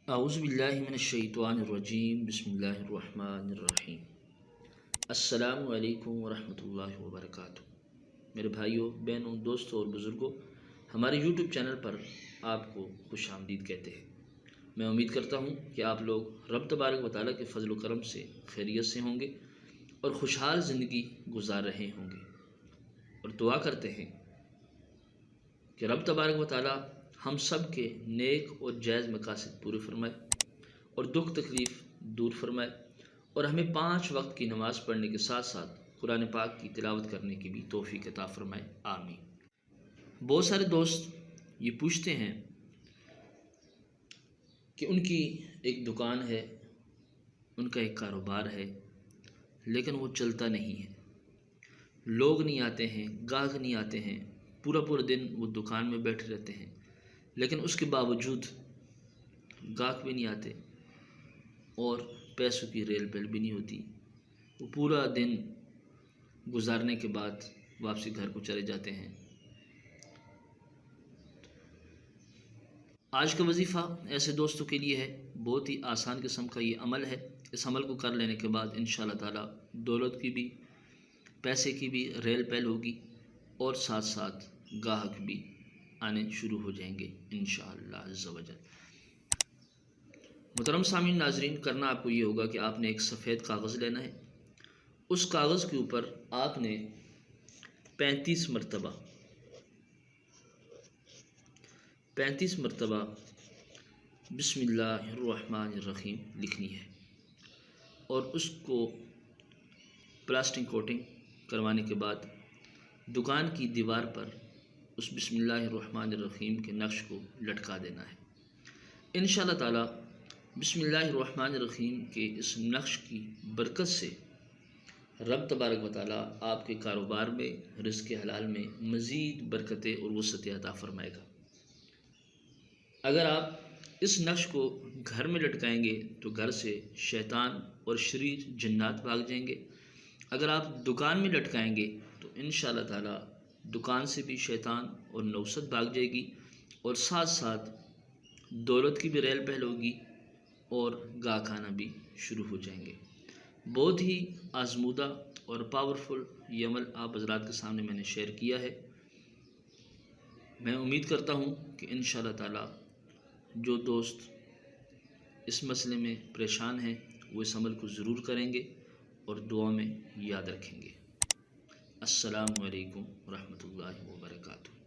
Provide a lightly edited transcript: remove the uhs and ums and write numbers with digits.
اعوذ باللہ من الشیطان الرجیم بسم اللہ الرحمن الرحیم۔ السلام علیکم ورحمۃ اللہ وبرکاتہ۔ میرے بھائیوں، بہنوں، دوستوں اور بزرگوں، ہمارے یوٹیوب چینل پر آپ کو خوش آمدید کہتے ہیں۔ میں امید کرتا ہوں کہ آپ لوگ رب تبارک و تعالیٰ کے فضل و کرم سے خیریت سے ہوں گے اور خوشحال زندگی گزار رہے ہوں گے، اور دعا کرتے ہیں کہ رب تبارک و تعالیٰ ہم سب کے نیک اور جائز مقاصد پورے فرمائے اور دکھ تکلیف دور فرمائے، اور ہمیں 5 وقت کی نماز پڑھنے کے ساتھ ساتھ قرآن پاک کی تلاوت کرنے کی بھی توفیق عطا فرمائے، آمین۔ بہت سارے دوست یہ پوچھتے ہیں کہ ان کی ایک دکان ہے، ان کا ایک کاروبار ہے، لیکن وہ چلتا نہیں ہے، لوگ نہیں آتے ہیں، گاہک نہیں آتے ہیں، پورا دن وہ دکان میں بیٹھے رہتے ہیں، لیکن اس کے باوجود گاہک بھی نہیں آتے اور پیسوں کی ریل پیل بھی نہیں ہوتی۔ وہ پورا دن گزارنے کے بعد واپسی گھر کو چلے جاتے ہیں۔ آج کا وظیفہ ایسے دوستوں کے لیے ہے، بہت ہی آسان قسم کا یہ عمل ہے۔ اس عمل کو کر لینے کے بعد انشاءاللہ تعالی دولت کی بھی، پیسے کی بھی ریل پیل ہوگی، اور ساتھ ساتھ گاہک بھی آنے شروع ہو جائیں گے انشاءاللہ عز و جل۔ محترم سامعین، ناظرین، کرنا آپ کو یہ ہوگا کہ آپ نے ایک سفید کاغذ لینا ہے۔ اس کاغذ کے اوپر آپ نے 35 مرتبہ بسم اللہ الرحمن الرحیم لکھنی ہے، اور اس کو پلاسٹک کوٹنگ کروانے کے بعد دکان کی دیوار پر اس بسم اللہ الرحمن الرحیم کے نقش کو لٹکا دینا ہے۔ انشاءاللہ تعالی بسم اللہ الرحمن الرحیم کے اس نقش کی برکت سے رب تبارک و تعالی آپ کے کاروبار میں، رزق حلال میں مزید برکتیں اور وسعتیں عطا فرمائے گا۔ اگر آپ اس نقش کو گھر میں لٹکائیں گے تو گھر سے شیطان اور شریر جنات بھاگ جائیں گے۔ اگر آپ دکان میں لٹکائیں گے تو انشاءاللہ تعالی دکان سے بھی شیطان اور نوست بھاگ جائے گی، اور ساتھ ساتھ دولت کی بھی ریل پہل ہوگی اور گاہک آنا بھی شروع ہو جائیں گے۔ بہت ہی آزمودہ اور پاورفل یہ عمل آپ حضرات کے سامنے میں نے شیئر کیا ہے۔ میں امید کرتا ہوں کہ انشاءاللہ تعالی جو دوست اس مسئلے میں پریشان ہیں وہ اس عمل کو ضرور کریں گے اور دعا میں یاد رکھیں گے۔ السلام علیکم ورحمۃ اللہ وبرکاتہ۔